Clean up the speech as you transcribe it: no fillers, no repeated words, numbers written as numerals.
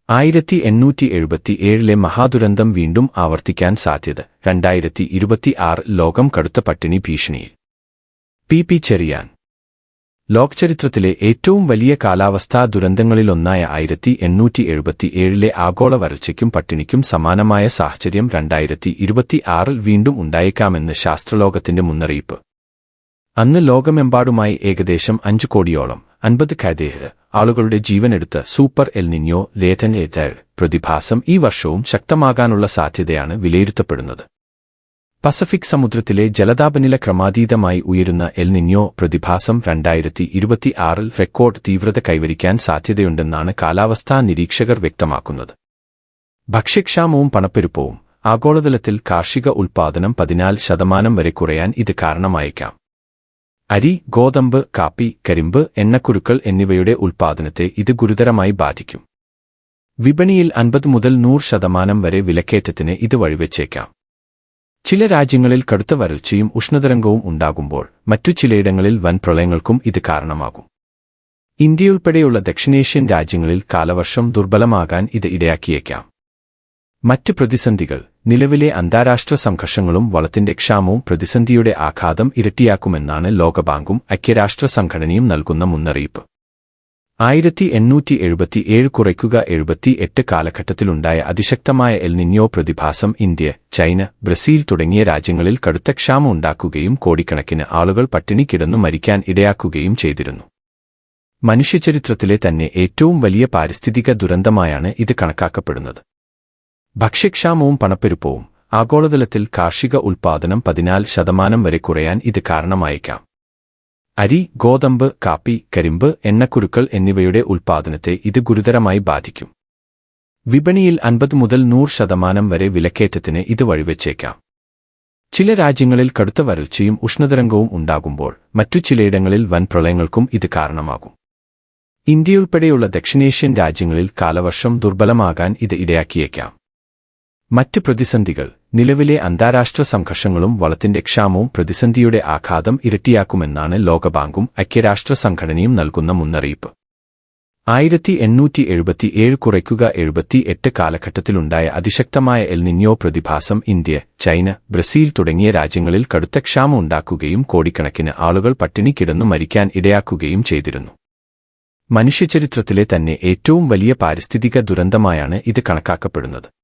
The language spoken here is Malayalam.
1877 മഹാദുരന്തം വീണ്ടും ആവർത്തിക്കാൻ സാധ്യത. 2026 ലോകം കടുത്ത പട്ടിണി ഭീഷണിയിൽ. പി. ചെറിയാൻ. ലോകചരിത്രത്തിലെ ഏറ്റവും വലിയ കാലാവസ്ഥാ ദുരന്തങ്ങളിലൊന്നായ 1877 ആഗോള വരൾച്ചയ്ക്കും പട്ടിണിക്കും സമാനമായ സാഹചര്യം 2026 വീണ്ടും ഉണ്ടായേക്കാമെന്ന് ശാസ്ത്രലോകത്തിന്റെ മുന്നറിയിപ്പ്. അന്ന് ലോകമെമ്പാടുമായി ഏകദേശം 5 കോടിയോളം 50 ആളുകളുടെ ജീവനെടുത്ത സൂപ്പർ എൽ നിഞ്ഞോ ലേറ്റൻ പ്രതിഭാസം ഈ വർഷവും ശക്തമാകാനുള്ള സാധ്യതയാണ് വിലയിരുത്തപ്പെടുന്നത്. പസഫിക് സമുദ്രത്തിലെ ജലതാപനില ക്രമാതീതമായി ഉയരുന്ന എൽ നിഞ്ഞോ പ്രതിഭാസം 2026 റെക്കോർഡ് തീവ്രത കൈവരിക്കാൻ സാധ്യതയുണ്ടെന്നാണ് കാലാവസ്ഥാ നിരീക്ഷകർ വ്യക്തമാക്കുന്നത്. ഭക്ഷ്യക്ഷാമവും പണപ്പെരുപ്പവും ആഗോളതലത്തിൽ കാർഷിക ഉൽപ്പാദനം 14% വരെ കുറയാൻ ഇത് കാരണമായേക്കാം. അരി, ഗോതമ്പ്, കാപ്പി, കരിമ്പ്, എണ്ണക്കുരുക്കൾ എന്നിവയുടെ ഉൽപ്പാദനത്തെ ഇത് ഗുരുതരമായി ബാധിക്കും. വിപണിയിൽ 50 മുതൽ 100% വരെ വിലക്കയറ്റത്തിന് ഇത് വഴിവെച്ചേക്കാം. ചില രാജ്യങ്ങളിൽ കടുത്ത വരൾച്ചയും ഉഷ്ണതരംഗവും ഉണ്ടാകുമ്പോൾ മറ്റു ചിലയിടങ്ങളിൽ വൻ പ്രളയങ്ങൾക്കും ഇത് കാരണമാകും. ഇന്ത്യയുൾപ്പെടെയുള്ള ദക്ഷിണേഷ്യൻ രാജ്യങ്ങളിൽ കാലവർഷം ദുർബലമാകാൻ ഇത് ഇടയാക്കിയേക്കാം. മറ്റ് പ്രതിസന്ധികൾ. നിലവിലെ അന്താരാഷ്ട്ര സംഘർഷങ്ങളും വളത്തിന്റെ ക്ഷാമവും പ്രതിസന്ധിയുടെ ആഘാതം ഇരട്ടിയാക്കുമെന്നാണ് ലോകബാങ്കും ഐക്യരാഷ്ട്ര സംഘടനയും നൽകുന്ന മുന്നറിയിപ്പ്. 1877 കുറയ്ക്കുക 78 കാലഘട്ടത്തിലുണ്ടായ അതിശക്തമായ എൽ നിഞ്ഞോ പ്രതിഭാസം ഇന്ത്യ, ചൈന, ബ്രസീൽ തുടങ്ങിയ രാജ്യങ്ങളിൽ കടുത്ത ക്ഷാമം ഉണ്ടാക്കുകയും കോടിക്കണക്കിന് ആളുകൾ പട്ടിണി കിടന്നു മരിക്കാൻ ഇടയാക്കുകയും ചെയ്തിരുന്നു. മനുഷ്യചരിത്രത്തിലെ തന്നെ ഏറ്റവും വലിയ പാരിസ്ഥിതിക ദുരന്തമായാണ് ഇത് കണക്കാക്കപ്പെടുന്നത്. ഭക്ഷ്യക്ഷാമവും പണപ്പെരുപ്പവും ആഗോളതലത്തിൽ കാർഷിക ഉൽപ്പാദനം 14% വരെ കുറയാൻ ഇത് കാരണമായേക്കാം. അരി, ഗോതമ്പ്, കാപ്പി, കരിമ്പ്, എണ്ണക്കുരുക്കൾ എന്നിവയുടെ ഉൽപ്പാദനത്തെ ഇത് ഗുരുതരമായി ബാധിക്കും. വിപണിയിൽ 50 മുതൽ 100% വരെ വിലക്കയറ്റത്തിന് ഇത് വഴിവെച്ചേക്കാം. ചില രാജ്യങ്ങളിൽ കടുത്ത വരൾച്ചയും ഉഷ്ണതരംഗവും ഉണ്ടാകുമ്പോൾ മറ്റു ചിലയിടങ്ങളിൽ വൻ പ്രളയങ്ങൾക്കും ഇത് കാരണമാകും. ഇന്ത്യയുൾപ്പെടെയുള്ള ദക്ഷിണേഷ്യൻ രാജ്യങ്ങളിൽ കാലവർഷം ദുർബലമാകാൻ ഇത് ഇടയാക്കിയേക്കാം. മറ്റ് പ്രതിസന്ധികൾ. നിലവിലെ അന്താരാഷ്ട്ര സംഘർഷങ്ങളും വളത്തിന്റെ ക്ഷാമവും പ്രതിസന്ധിയുടെ ആഘാതം ഇരട്ടിയാക്കുമെന്നാണ് ലോകബാങ്കും ഐക്യരാഷ്ട്ര സംഘടനയും നൽകുന്ന മുന്നറിയിപ്പ്. 1877 കുറയ്ക്കുക 78 കാലഘട്ടത്തിലുണ്ടായ അതിശക്തമായ എൽ നിഞ്ഞോ പ്രതിഭാസം ഇന്ത്യ, ചൈന, ബ്രസീൽ തുടങ്ങിയ രാജ്യങ്ങളിൽ കടുത്ത ക്ഷാമം ഉണ്ടാക്കുകയും കോടിക്കണക്കിന് ആളുകൾ പട്ടിണി കിടന്നു മരിക്കാൻ ഇടയാക്കുകയും ചെയ്തിരുന്നു. മനുഷ്യചരിത്രത്തിലെ തന്നെ ഏറ്റവും വലിയ പാരിസ്ഥിതിക ദുരന്തമായാണ് ഇത് കണക്കാക്കപ്പെടുന്നത്.